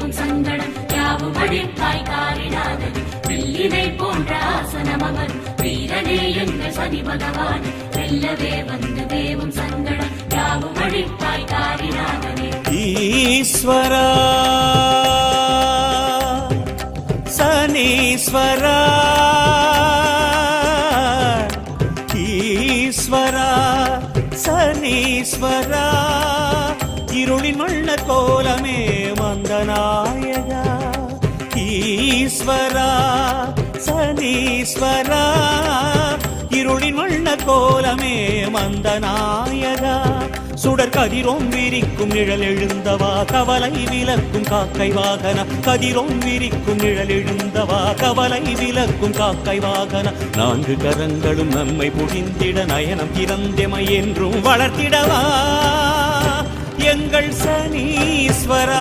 தேவும் சங்கடம் யாவும் அழிப்பாய் காரிடாதது வெள்ளினை போன்ற ஆசனம் அமர் வீரனே எங்கள் சனி பகவான் வெல்லவே வந்து தேவும் சங்கடம் யாவும் அழிப்பாய் காரிடாதது ஈஸ்வரா சனீஸ்வரா ஈஸ்வரா சனீஸ்வரா இருளின் வண்ண கோலமே மந்தநாயகா ஈஸ்வரா சனீஸ்வரா இருளின் வண்ண கோலமே மந்தநாயகா சுடர் கதிரோம் விரிக்கும் நிழல் எழுந்தவா கவலை விலக்கும் காக்கை வாகன கதிரோம் விரிக்கும் நிழல் எழுந்தவா கவலை விலக்கும் காக்கை வாகன நான்கு கரங்களும் நம்மை புரிந்திட நயனம் திறந்தெமை என்றும் வளர்த்திடவா எங்கள் சனீஸ்வரா.